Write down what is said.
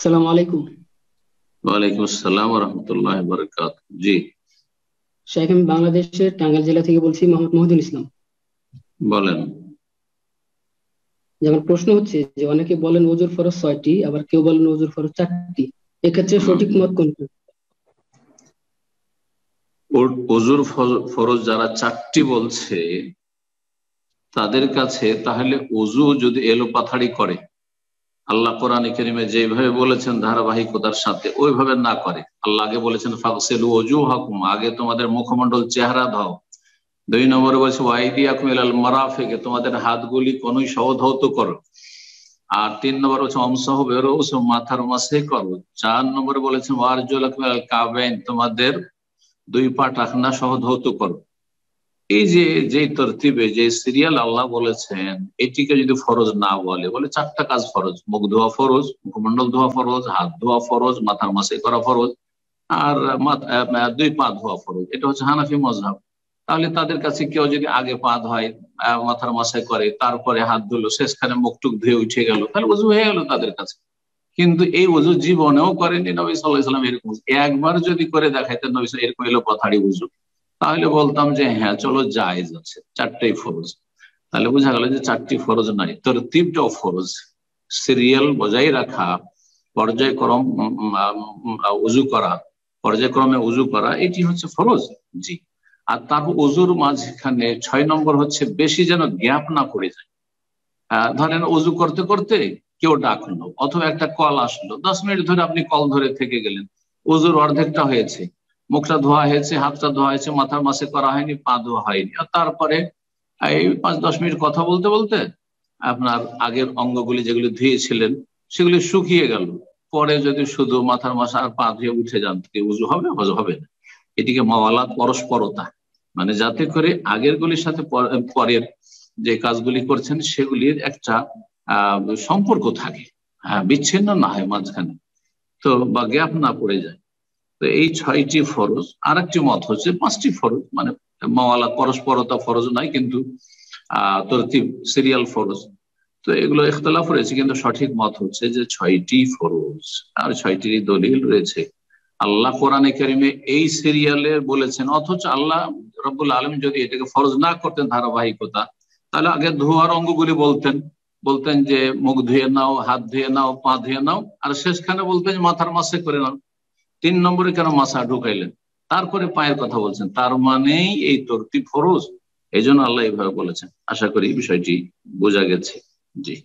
সালাম আলাইকুম। ওয়ালাইকুম আসসালাম ওয়া রাহমাতুল্লাহি ওয়া বারাকাতুহু। জি, শেখ, আমি বাংলাদেশের টাঙ্গাইল জেলা থেকে বলছি, মোহাম্মদ মহিদুল ইসলাম। বলেন। যেমন প্রশ্ন হচ্ছে যে অনেকে বলেন ওযুর ফরজ 6টি, আবার কেউ বলেন ওযুর ফরজ 4টি। এক্ষেত্রে হুম, সঠিক মত কোনটি? অজুর ফরজ যারা চারটি বলছে তাদের কাছে তাহলে অজু যদি এলোপাথাড়ি করে, আল্লাহ কোরআনে কারিমে যেভাবে বলেছেন ধারাবাহিকতার সাথে ওইভাবে না করে। আল্লাহ আগে বলেছেন ফাগসিলু ওজুহাকুম, আগে তোমাদের মুখমণ্ডল চেহারা ধোও। 2 নম্বরে বলছে ওয়াইদিয়াকুম ইলাল মারাফিক, তোমাদের হাতগুলি কোনই সহ ধৌত করো। আর 3 নম্বর হচ্ছে অমসাহ বেরো, মাথার মাসে করো। 4 নম্বরে বলেছেন ওয়ারজুলাকুম ইলাল কাবাইন, তোমাদের 2 পা টাকনা সহ ধৌত করো। এই যে যে তরতিবে যে সিরিয়াল আল্লাহ বলেছেন, এটিকে যদি ফরজ না বলে, বলে 4টা কাজ ফরজ: মুখ ধোয়া ফরজ, মুখমন্ডল ধোয়া ফরজ, হাত ধোয়া ফরজ, মাথার মাসে করা ফরজ, আর 2 পা ধোয়া ফরজ। এটা হচ্ছে হানাফি মযহাব। তাহলে তাদের কাছে কেউ যদি আগে পা ধোয়, মাথার মাসায় করে, তারপরে হাত ধুলো, শেষখানে মুখ টুক ধুয়ে উঠে গেল, তাহলে ওযু হয়ে গেল তাদের কাছে। কিন্তু এই ওযু জীবনেও করেননি নবী সাল্লাল্লাহু আলাইহি ওয়াসাল্লাম এরকম। একবার যদি করে দেখাইতেন নবী সাল্লাল্লাহু আলাইহি ওয়াসাল্লাম এরকম এলো পাথাড়ি ওযু, তাহলে বলতাম যে হ্যাঁ চলো জায়েজ আছে, 4টাই ফরজ। তাহলে বোঝা গেল যে 4টি ফরজ নাই, তরতিবটাও ফরজ। সিরিয়াল বজায় রাখা, পর্যায়ক্রম উজু করা, পর্যায়ক্রমে উজু করা, এটি হচ্ছে ফরজ। জি। আর তারপর উজুর মাঝখানে 6 নম্বর হচ্ছে বেশি যেন গ্যাপ না পড়ে যায়। ধরেন উজু করতে করতে কেউ ডাকলো, অথবা একটা কল আসলো, 10 মিনিট ধরে আপনি কল ধরে থেকে গেলেন, উজুর অর্ধেকটা হয়েছে, মুখটা ধোয়া হয়েছে, হাতটা ধোয়া হয়েছে, মাথার মাসে করা হয়নি, পা ধোয়া হয়নি, আর তারপরে এই 5-10 মিনিট কথা বলতে বলতে আপনার আগের অঙ্গগুলি যেগুলি ধুয়েছিলেন সেগুলি শুকিয়ে গেল। পরে যদি শুধু মাথার মাসা আর পা ধুয়ে উঠে যান, উজু হবে? হবে না। এটিকে মাওয়ালাত, পরস্পরতা, মানে যাতে করে আগের গুলির সাথে পরের যে কাজগুলি করছেন সেগুলির একটা সম্পর্ক থাকে, হ্যাঁ, বিচ্ছিন্ন না হয় মাঝখানে, তো বা গ্যাপ না পড়ে যায়। তো এই 6টি ফরজ। আর একটি মত হচ্ছে 5টি ফরজ, মানে মাওয়ালাত, পরস্পরতা ফরজ নাই, কিন্তু তরতিব, সিরিয়াল ফরজ। তো এগুলো ইখতিলাফ রয়েছে, কিন্তু সঠিক মত হচ্ছে যে 6টি ফরজ। আর 6টির দলিল রয়েছে। আল্লাহ কোরআনে কারিমে এই সিরিয়ালে বলেছেন, অথচ আল্লাহ রব্বুল আলামিন যদি এটাকে ফরজ না করতেন ধারাবাহিকতা, তাহলে আগে ধোয়ার অঙ্গগুলি বলতেন, বলতেন যে মুখ ধুয়ে নাও, হাত ধুয়ে নাও, পা ধুয়ে নাও, আর শেষখানে বলতেন যে মাথার মাসে করে নাও। 3 নম্বরে কেন মাসা ঢুকাইলেন? তারপরে পায়ের কথা বলছেন, তার মানেই এই তরতিব ফরজ। এই জন্য আল্লাহ এইভাবে বলেছেন। আশা করি বিষয়টি বোঝা গেছে। জি।